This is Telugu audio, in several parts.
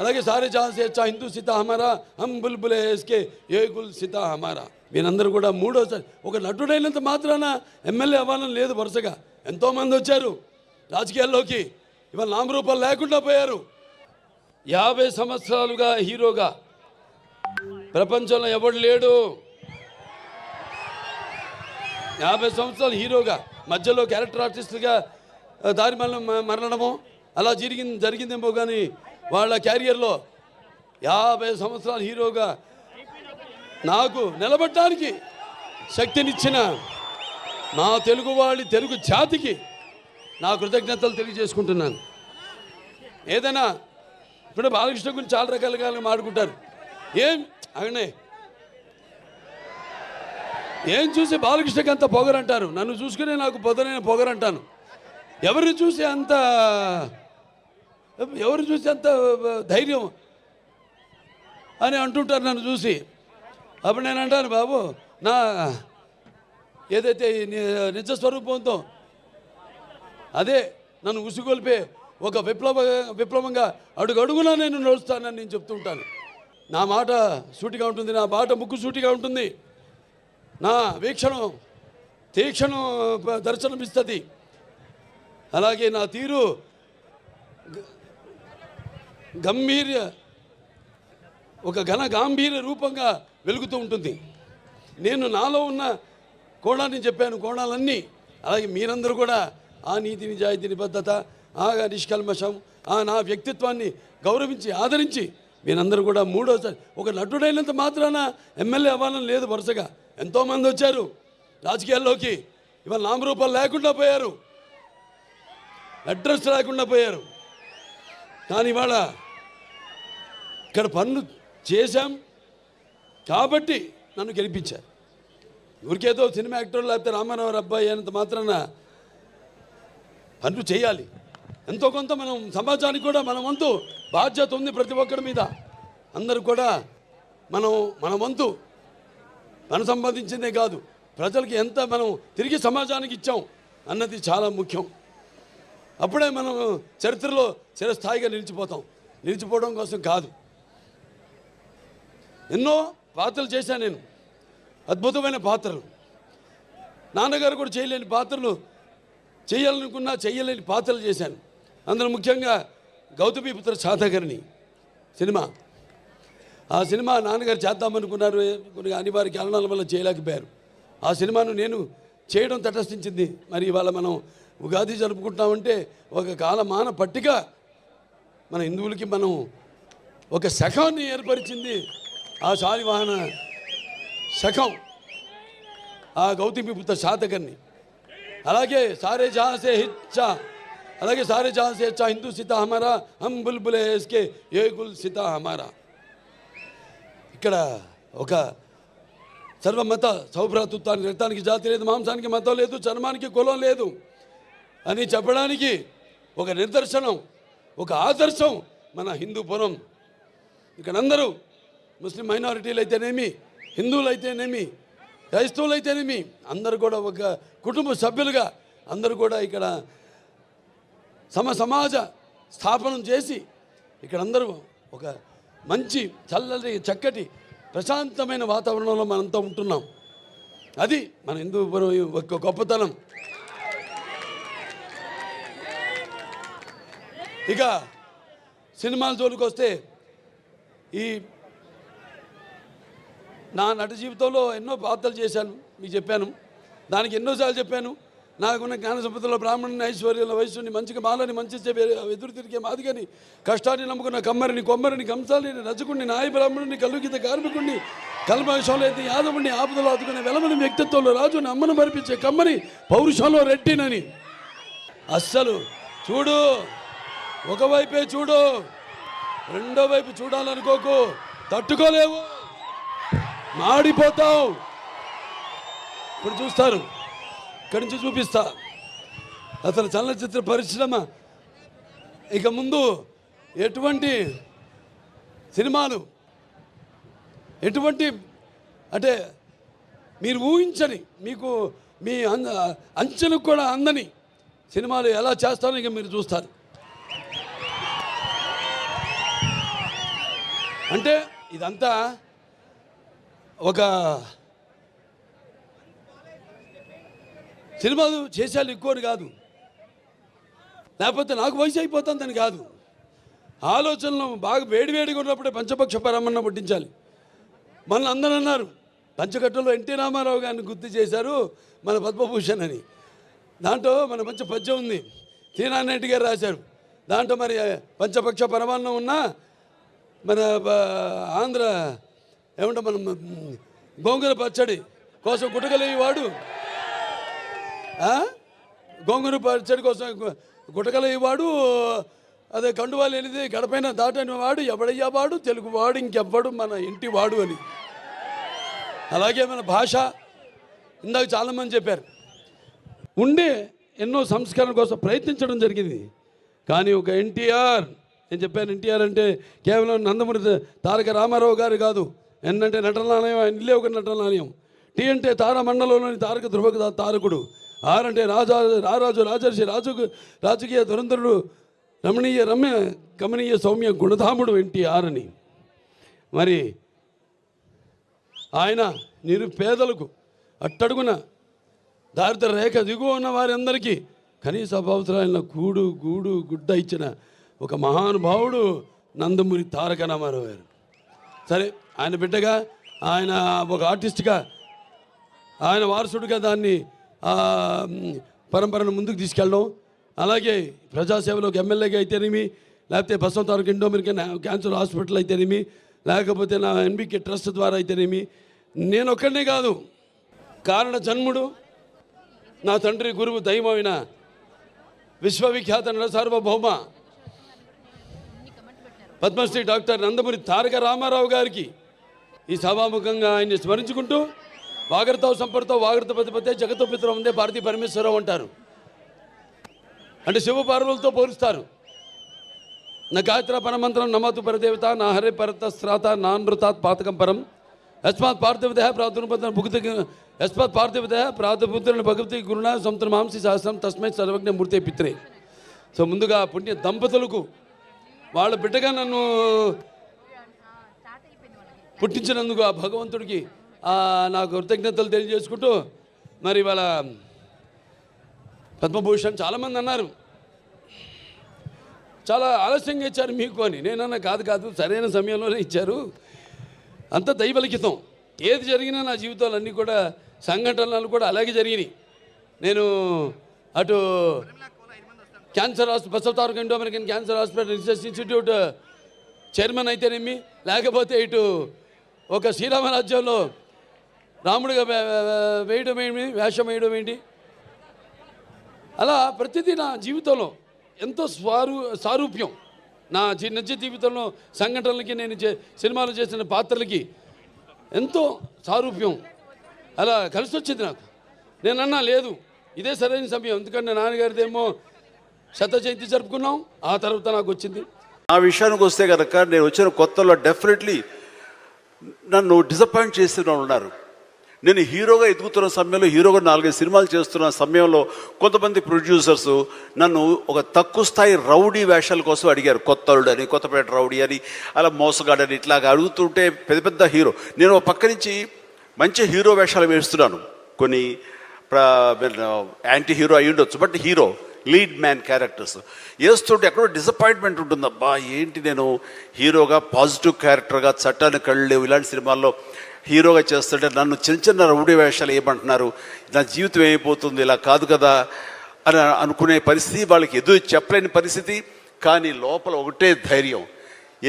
అలాగే సారే జహాన్ సే అచ్చా హిందూ సితా హమారా హమ్ బుల్బులే ఇస్కే ఏ గుల్ సితా హమారా. మీరందరూ కూడా మూడోసారి ఒక నటుడైనంత మాత్రాన ఎమ్మెల్యే అవ్వాలని లేదు. వరుసగా ఎంతోమంది వచ్చారు రాజకీయాల్లోకి, ఇవాళ నామరూపాలు లేకుండా పోయారు. 50 సంవత్సరాలుగా హీరోగా ప్రపంచంలో ఎవడు లేడు. 50 సంవత్సరాలు హీరోగా మధ్యలో క్యారెక్టర్ ఆర్టిస్టులుగా దారి మరణమో అలా జరిగిందేమో కానీ వాళ్ళ క్యారియర్లో 50 సంవత్సరాలు హీరోగా నాకు నిలబడడానికి శక్తినిచ్చిన నా తెలుగు జాతికి నా కృతజ్ఞతలు తెలియజేసుకుంటున్నాను. ఏదైనా ఇప్పుడు బాలకృష్ణ గురించి చాలా రకాలుగా మాట్లాడుకుంటారు. ఏం చూసి బాలకృష్ణకి అంత పొగరంటారు, నన్ను చూసుకునే నాకు పొదనైన పొగరంటాను. ఎవరిని చూసి అంత ధైర్యం అని అంటుంటారు నన్ను చూసి. అప్పుడు నేను అంటాను, బాబు నా ఏదైతే నిజస్వరూపంతో అదే నన్ను ఉసుగొల్పే ఒక విప్లవంగా అడుగడుగునా నేను నడుస్తానని నేను చెప్తూ ఉంటాను. నా మాట సూటిగా ఉంటుంది, నా మాట ముక్కు సూటిగా ఉంటుంది, నా వీక్షణం తీక్షణం దర్శనమిస్తుంది. అలాగే నా తీరు ఒక గాంభీర్య రూపంగా వెలుగుతూ ఉంటుంది. నేను నాలో ఉన్న కోణాన్ని చెప్పాను, కోణాలన్నీ. అలాగే మీరందరూ కూడా ఆ నీతి నిజాయితీ నిబద్ధత, ఆ నిష్కల్మషం, ఆ నా వ్యక్తిత్వాన్ని గౌరవించి ఆదరించి మీరందరూ కూడా మూడోసారి ఒక నటుడైనంత మాత్రాన ఎమ్మెల్యే అవ్వాలని లేదు. వరుసగా ఎంతోమంది వచ్చారు రాజకీయాల్లోకి, ఇవాళ నామరూపాలు లేకుండా పోయారు, అడ్రస్ లేకుండా పోయారు. కానీ ఇవాళ ఇక్కడ పనులు చేశాం కాబట్టి నన్ను గెలిపించారు. ఊరికేదో సినిమా యాక్టర్ లేకపోతే రామారావు అబ్బాయి అయినంత మాత్రాన పనులు చేయాలి. ఎంతో కొంత మనం సమాజానికి కూడా మన వంతు బాధ్యత ఉంది ప్రతి ఒక్కరి మీద. అందరూ కూడా మన వంతు మనం సంపాదించిందే కాదు, ప్రజలకి ఎంత మనం తిరిగి సమాజానికి ఇచ్చాం అన్నది చాలా ముఖ్యం. అప్పుడే మనం చరిత్రలో చిరస్థాయిగా నిలిచిపోవడం కోసం కాదు. ఎన్నో పాత్రలు చేశాను నేను, అద్భుతమైన పాత్రలు. నాన్నగారు కూడా చేయలేని పాత్రలు, చేయాలనుకున్నా చేయలేని పాత్రలు చేశాను. అందులో ముఖ్యంగా గౌతమిపుత్ర శాతకర్ణి సినిమా. ఆ సినిమా నాన్నగారు చేద్దామనుకున్నారు, కొన్ని అనివార్య కారణాల వల్ల చేయలేకపోయారు. ఆ సినిమాను నేను చేయడం తటస్థించింది. మరి ఇవాళ మనం ఉగాది జరుపుకుంటామంటే ఒక కాలమాన పట్టిక మన హిందువులకి మనం ఒక శకాన్ని ఏర్పరిచింది. ఆ శాలివాహన శకం ఆ గౌతమిపుత్ర శాతకర్ణి. అలాగే సారే జహాన్ సే అచ్చా హిందూ సితా హమారా హమ్ బుల్బులే ఇస్కే ఏ గుల్ సితా హమారా. ఇక్కడ ఒక సర్వమత సౌభ్రాతృత్వానికి, రక్తానికి జాతి లేదు, మాంసానికి మతం లేదు, చర్మానికి కులం లేదు అని చెప్పడానికి ఒక నిదర్శనం, ఒక ఆదర్శం మన హిందూపురం. ఇక్కడ అందరూ ముస్లిం మైనారిటీలు అయితేనేమి, హిందువులు అయితేనేమి, క్రైస్తవులు అయితేనేమి, అందరూ కూడా ఒక కుటుంబ సభ్యులుగా అందరూ కూడా ఇక్కడ సమాజ స్థాపనం చేసి ఇక్కడ అందరూ ఒక మంచి చక్కటి ప్రశాంతమైన వాతావరణంలో మనంతా ఉంటున్నాం. అది మన హిందూపురం యొక్క గొప్పతనం. ఇక సినిమాల జోలికి వస్తే, ఈ నా నట జీవితంలో ఎన్నో పాత్రలు చేశాను, మీకు చెప్పాను. దానికి ఎన్నోసార్లు చెప్పాను, నాకున్న జ్ఞాన సంపదలో బ్రాహ్మణుని, ఐశ్వర్యంలో వైశ్యుని, మంచిగా మాలని, మంచి ఎదురు తిరిగే మాదిగని, కష్టాన్ని నమ్ముకున్న కమ్మరిని, కొమ్మరిని, కంసాలిని, రజకుడిని, నాయ బ్రాహ్మణుని, కలుగిత కార్మికుడిని, కల్మషంలో అయితే యాదవుడిని, ఆపదలో ఆదుకునే వెలమని, వ్యక్తిత్వంలో రాజుని, అమ్మను మరిపించే కమ్మని, పౌరుషంలో రెట్టినని. అస్సలు చూడు, ఒకవైపే చూడు, రెండో వైపు చూడాలనుకోకు, తట్టుకోలేవు, మాడిపోతావు. ఇప్పుడు చూస్తారు, ఇక్కడి నుంచి చూపిస్తా. అసలు చలనచిత్ర పరిశ్రమ ఇక ముందు ఎటువంటి సినిమాలు, ఎటువంటి అంటే మీరు ఊహించని, మీకు మీ అంచెలకు కూడా అందని సినిమాలు ఎలా చేస్తారో ఇక మీరు చూస్తారు. అంటే ఇదంతా ఒక సినిమాలు చేసేయాలి ఎక్కువని కాదు, లేకపోతే నాకు వయసు అయిపోతుందని కాదు. ఆలోచనలు బాగా వేడివేడిగా ఉన్నప్పుడే పంచపక్ష పరమన్న పట్టించాలి. మన అందరూ అన్నారు పంచకట్టలో ఎన్టీ రామారావు గారిని గుర్తు చేశారు మన పద్మభూషణ్ అని. దాంట్లో మన మంచి పద్యం ఉంది, శ్రీనారాయణ గారు రాశారు. దాంట్లో మరి పంచపక్ష పరమాన్నం ఉన్నా మన ఆంధ్ర ఏమంటే మనం గోంగూర పచ్చడి కోసం గుటకలేవాడు, గోంగూర పచ్చడి కోసం గుటకలేవాడు, అదే కండువాలు ఎనిది గడపైన దాటని వాడు ఎవడయ్యావాడు తెలుగువాడు ఇంకెవ్వడు మన ఇంటి వాడు అని. అలాగే మన భాష ఇందాక చాలామంది చెప్పారు, ఉండే ఎన్నో సంస్కరణ కోసం ప్రయత్నించడం జరిగింది. కానీ ఒక ఎన్టీఆర్, నేను చెప్పాను ఎన్టీఆర్ అంటే కేవలం నందమూరి తారక రామారావు గారు కాదు. ఎన్ అంటే నటనాలయం, ఆయన ఇల్లే ఒక నటనాలయం. టీ అంటే తారమండలంలోని తారక ధ్రువ తారకుడు. ఆర్ అంటే రారాజు రాజర్షి రాజకీయ దురంధరుడు, రమణీయ రమ్య గమనీయ సౌమ్య గుణధాముడు ఎన్టీఆర్ అని. మరి ఆయన నిరుపేదలకు అట్టడుగున దారిద్ర రేఖ దిగువ ఉన్న వారందరికీ కనీస అవసరాలైన కూడు గూడు గుడ్డ ఇచ్చిన ఒక మహానుభావుడు నందమూరి తారక రామారావు గారు. సరే, ఆయన బిడ్డగా, ఆయన ఒక ఆర్టిస్ట్గా, ఆయన వారసుడిగా దాన్ని పరంపరను ముందుకు తీసుకెళ్ళడం, అలాగే ప్రజాసేవలోకి ఎమ్మెల్యేగా అయితేనేమి, లేకపోతే Basavataraka Indo American cancer hospital అయితేనేమి, లేకపోతే నా ఎన్బికే ట్రస్ట్ ద్వారా అయితేనేమి, నేను ఒక్కడనే కాదు, కారణ జన్ముడు నా తండ్రి గురువు దైవమైన విశ్వవిఖ్యాత నట సార్వభౌమ పద్మశ్రీ డాక్టర్ నందమూరి తారక రామారావు గారికి ఈ సభాముఖంగా ఆయన్ని స్మరించుకుంటూ, వాగర్తో సంపర్తో వాగర్త పతిపతే జగతో పితరం ఉందే భారతీ పరమేశ్వరరావు అంటారు. అంటే శివపార్వలతో పోలుస్తారు. నా గాయత్ర పరమంత్రం నమతు పరదేవత నా హరే పరత శ్రాత నా నృతాత్ పాతకం పరం యస్మాత్ పార్థివదేహ ప్రాతుర్పద భుక్తి యస్మాత్ పార్థివదేహ ప్రాతుపుత్రుని భగవతి గురుణ సంతృ మాంసి సహస్రం తస్మై సర్వజ్ఞ మూర్తే పిత్రే. సో ముందుగా పుణ్య దంపతులకు వాళ్ళ బిడ్డగా నన్ను పుట్టించినందుకు ఆ భగవంతుడికి నాకు కృతజ్ఞతలు తెలియజేసుకుంటూ, మరి వాళ్ళ పద్మభూషణ్ చాలామంది అన్నారు చాలా ఆలస్యంగా ఇచ్చారు మీకు అని. నేనన్నా కాదు సరైన సమయంలోనే ఇచ్చారు. అంత దైవలిఖితం. ఏది జరిగినా నా జీవితాలు అన్నీ కూడా సంఘటనలు కూడా అలాగే జరిగినాయి. నేను అటు cancer hospital Basavataraka Indo American cancer hospital research institute chairman అయితేనేమి, లేకపోతే ఇటు ఒక శ్రీరామరాజ్యంలో రాముడిగా వేయడం ఏంటి, వేషం వేయడం ఏంటి, అలా ప్రతిదీ నా జీవితంలో ఎంతో సారూప్యం. నా నిజ జీవితంలో సంఘటనలకి, నేను సినిమాలు చేసిన పాత్రలకి ఎంతో సారూప్యం అలా కలిసి వచ్చింది నాకు. నేనన్నా లేదు ఇదే సరైన సమయం, ఎందుకంటే నాన్నగారిదేమో శత జయంతి జరుపుకున్నాం, ఆ తర్వాత నాకు వచ్చింది. ఆ విషయానికి వస్తే కనుక నేను వచ్చిన కొత్తలో డెఫినెట్లీ నన్ను డిసప్పాయింట్ చేసిన ఉన్నారు. నేను హీరోగా ఎదుగుతున్న సమయంలో, హీరోగా 4-5 సినిమాలు చేస్తున్న సమయంలో కొంతమంది ప్రొడ్యూసర్స్ నన్ను ఒక తక్కువ స్థాయి రౌడీ వేషాల కోసం అడిగారు. కొత్తలుడు అని, కొత్తపేట రౌడీ అని, అలా మోసగాడని ఇట్లాగా అడుగుతుంటే పెద్ద పెద్ద హీరో, నేను ఒక పక్క నుంచి మంచి హీరో వేషాలు వేస్తున్నాను. కొన్ని యాంటీ హీరో అయి ఉండొచ్చు, but hero lead man characters వేస్తుంటే ఎక్కడో డిసప్పాయింట్మెంట్ ఉంటుంది. అబ్బా ఏంటి నేను హీరోగా పాజిటివ్ క్యారెక్టర్గా, చట్టాన్ని కళ్ళు ఇలాంటి సినిమాల్లో హీరోగా చేస్తుంటే నన్ను చిన్న చిన్న రౌడీ వేషాలు ఏమంటున్నారు, నా జీవితం ఏమైపోతుంది, ఇలా కాదు కదా అని అనుకునే పరిస్థితి, వాళ్ళకి ఎదురు చెప్పలేని పరిస్థితి. కానీ లోపల ఒకటే ధైర్యం,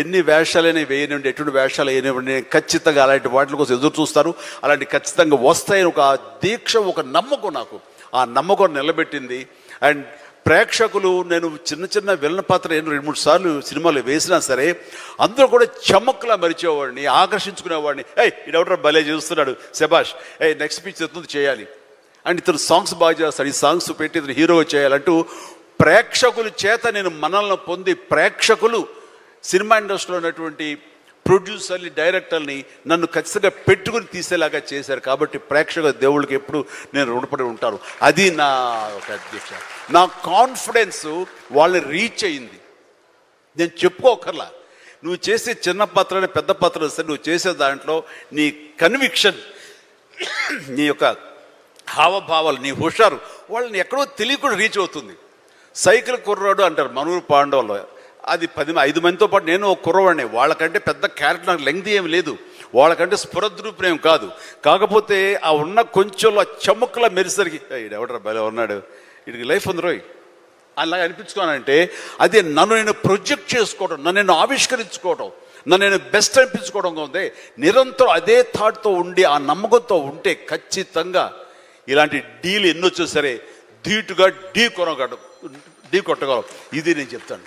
ఎన్ని వేషాలైనా వేయనివ్వండి, ఎటువంటి వేషాలు వేయనివ్వండి, నేను ఖచ్చితంగా అలాంటి వాటి కోసం ఎదురు చూస్తాను, అలాంటి ఖచ్చితంగా వస్తాయని ఒక దీక్ష, ఒక నమ్మకం, నాకు ఆ నమ్మకం నిలబెట్టింది. అండ్ ప్రేక్షకులు, నేను చిన్న చిన్న విలన పాత్ర 2-3 సార్లు సినిమాలు వేసినా సరే అందరూ కూడా చమక్కులా మరిచేవాడిని, ఆకర్షించుకునేవాడిని. ఇడెవడో భలే చేస్తున్నాడు, శబాష్, నెక్స్ట్ పిక్చర్ ఎత్తుంది చేయాలి, అండ్ ఇతను సాంగ్స్ బాగా చేస్తాడు, ఈ సాంగ్స్ పెట్టి ఇతను హీరోగా చేయాలంటూ ప్రేక్షకుల చేత నేను మనల్ని పొంది, ప్రేక్షకులు సినిమా ఇండస్ట్రీలో ఉన్నటువంటి ప్రొడ్యూసర్ని, డైరెక్టర్ని నన్ను ఖచ్చితంగా పెట్టుకుని తీసేలాగా చేశారు. కాబట్టి ప్రేక్షక దేవుళ్ళకి ఎప్పుడు నేను రుణపడి ఉంటాను. అది నా ఒక అధ్యక్ష, నా కాన్ఫిడెన్స్ వాళ్ళని రీచ్ అయింది. నేను చెప్పుకోకర్లా, నువ్వు చేసే చిన్న పాత్ర పెద్ద పాత్ర వస్తే నువ్వు చేసే దాంట్లో నీ కన్విక్షన్, నీ యొక్క హావభావాలు, నీ హుషారు వాళ్ళని ఎక్కడో తెలియకుండా రీచ్ అవుతుంది. సైకిల్ కుర్రాడు అంటారు మనూరు పాండవులు, అది 5 మందితో పాటు నేను ఒక కుర్రవాడిని. వాళ్ళకంటే పెద్ద క్యారెక్టర్ నాకు లెంగ్త్ ఏం లేదు, వాళ్ళకంటే స్ఫురద్రూపేం కాదు. కాకపోతే ఆ ఉన్న కొంచెంలో చెమ్మక్కలా మెరిసరికి ఎవడరా భలే ఉన్నాడు, వీడికి లైఫ్ ఉంది రోయ్ అలాగ అనిపించుకోనంటే అది నన్ను నేను ప్రొజెక్ట్ చేసుకోవడం, నన్ను నేను ఆవిష్కరించుకోవడం, నన్ను నేను బెస్ట్ అనిపించుకోవడం ఉంది. నిరంతరం అదే థాట్తో ఉండి ఆ నమ్మకంతో ఉంటే ఖచ్చితంగా ఇలాంటి డీలు ఎన్నొచ్చో సరే ధీటుగా ఢీ కొట్టగలం. ఇది నేను చెప్తాను.